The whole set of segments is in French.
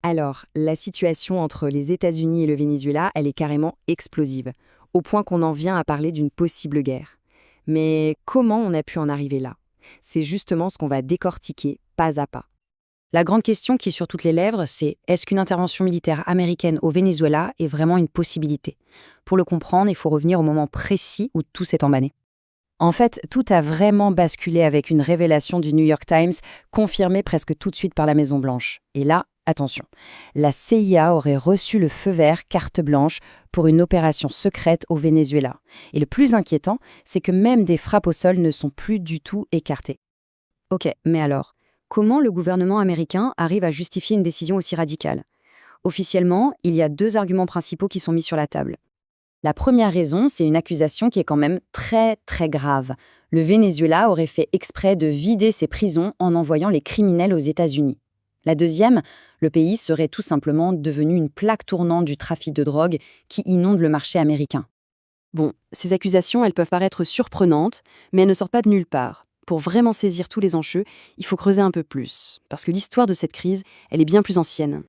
Alors, la situation entre les États-Unis et le Venezuela, elle est carrément explosive, au point qu'on en vient à parler d'une possible guerre. Mais comment on a pu en arriver là? C'est justement ce qu'on va décortiquer pas à pas. La grande question qui est sur toutes les lèvres, c'est est-ce qu'une intervention militaire américaine au Venezuela est vraiment une possibilité? Pour le comprendre, il faut revenir au moment précis où tout s'est embané. En fait, tout a vraiment basculé avec une révélation du New York Times, confirmée presque tout de suite par la Maison-Blanche. Et là, attention, la CIA aurait reçu le feu vert, carte blanche, pour une opération secrète au Venezuela. Et le plus inquiétant, c'est que même des frappes au sol ne sont plus du tout écartées. Ok, mais alors, comment le gouvernement américain arrive à justifier une décision aussi radicale? Officiellement, il y a deux arguments principaux qui sont mis sur la table. La première raison, c'est une accusation qui est quand même très très grave. Le Venezuela aurait fait exprès de vider ses prisons en envoyant les criminels aux États-Unis. La deuxième, le pays serait tout simplement devenu une plaque tournante du trafic de drogue qui inonde le marché américain. Bon, ces accusations, elles peuvent paraître surprenantes, mais elles ne sortent pas de nulle part. Pour vraiment saisir tous les enjeux, il faut creuser un peu plus, parce que l'histoire de cette crise, elle est bien plus ancienne.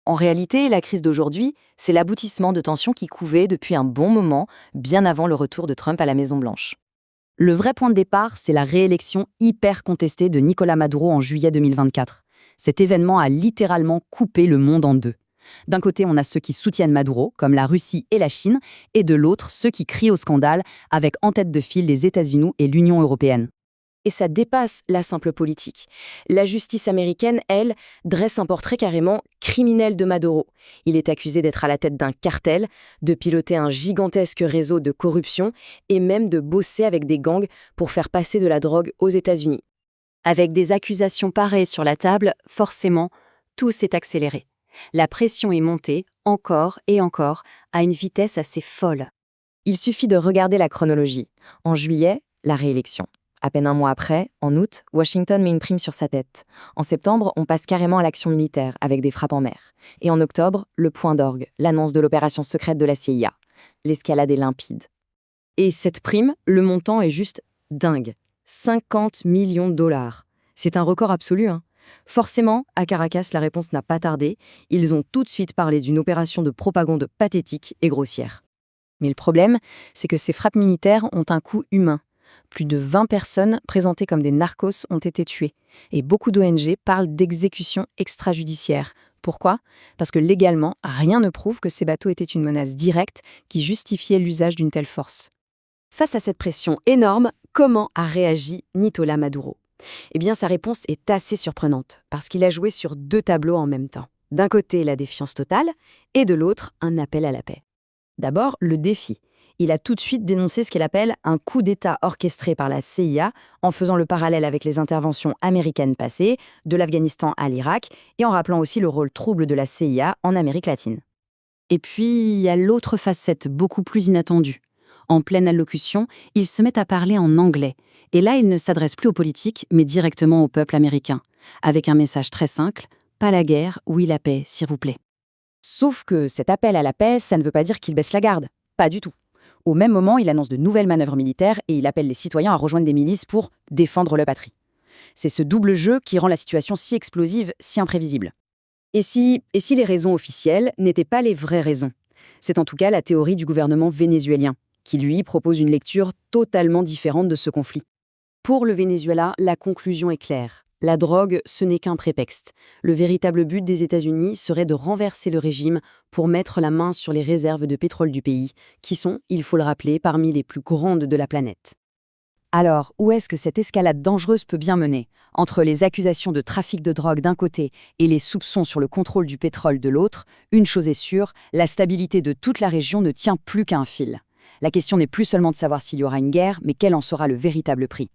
En réalité, la crise d'aujourd'hui, c'est l'aboutissement de tensions qui couvaient depuis un bon moment, bien avant le retour de Trump à la Maison-Blanche. Le vrai point de départ, c'est la réélection hyper contestée de Nicolás Maduro en juillet 2024. Cet événement a littéralement coupé le monde en deux. D'un côté, on a ceux qui soutiennent Maduro, comme la Russie et la Chine, et de l'autre, ceux qui crient au scandale, avec en tête de file les États-Unis et l'Union européenne. Et ça dépasse la simple politique. La justice américaine, elle, dresse un portrait carrément criminel de Maduro. Il est accusé d'être à la tête d'un cartel, de piloter un gigantesque réseau de corruption et même de bosser avec des gangs pour faire passer de la drogue aux États-Unis. Avec des accusations pareilles sur la table, forcément, tout s'est accéléré. La pression est montée, encore et encore, à une vitesse assez folle. Il suffit de regarder la chronologie. En juillet, la réélection. À peine un mois après, en août, Washington met une prime sur sa tête. En septembre, on passe carrément à l'action militaire, avec des frappes en mer. Et en octobre, le point d'orgue, l'annonce de l'opération secrète de la CIA. L'escalade est limpide. Et cette prime, le montant est juste dingue. 50 millions de dollars. C'est un record absolu, hein. Forcément, à Caracas, la réponse n'a pas tardé. Ils ont tout de suite parlé d'une opération de propagande pathétique et grossière. Mais le problème, c'est que ces frappes militaires ont un coût humain. Plus de 20 personnes présentées comme des narcos ont été tuées. Et beaucoup d'ONG parlent d'exécution extrajudiciaire. Pourquoi? Parce que légalement, rien ne prouve que ces bateaux étaient une menace directe qui justifiait l'usage d'une telle force. Face à cette pression énorme, comment a réagi Nicolás Maduro? Eh bien, sa réponse est assez surprenante, parce qu'il a joué sur deux tableaux en même temps. D'un côté, la défiance totale, et de l'autre, un appel à la paix. D'abord, le défi. Il a tout de suite dénoncé ce qu'il appelle un coup d'État orchestré par la CIA, en faisant le parallèle avec les interventions américaines passées, de l'Afghanistan à l'Irak, et en rappelant aussi le rôle trouble de la CIA en Amérique latine. Et puis, il y a l'autre facette, beaucoup plus inattendue. En pleine allocution, il se met à parler en anglais. Et là, il ne s'adresse plus aux politiques, mais directement au peuple américain. Avec un message très simple, pas la guerre, oui la paix, s'il vous plaît. Sauf que cet appel à la paix, ça ne veut pas dire qu'il baisse la garde. Pas du tout. Au même moment, il annonce de nouvelles manœuvres militaires et il appelle les citoyens à rejoindre des milices pour défendre la patrie. C'est ce double jeu qui rend la situation si explosive, si imprévisible. Et si les raisons officielles n'étaient pas les vraies raisons? C'est en tout cas la théorie du gouvernement vénézuélien, qui lui propose une lecture totalement différente de ce conflit. Pour le Venezuela, la conclusion est claire. La drogue, ce n'est qu'un prétexte. Le véritable but des États-Unis serait de renverser le régime pour mettre la main sur les réserves de pétrole du pays, qui sont, il faut le rappeler, parmi les plus grandes de la planète. Alors, où est-ce que cette escalade dangereuse peut bien mener? Entre les accusations de trafic de drogue d'un côté et les soupçons sur le contrôle du pétrole de l'autre, une chose est sûre, la stabilité de toute la région ne tient plus qu'à un fil. La question n'est plus seulement de savoir s'il y aura une guerre, mais quel en sera le véritable prix.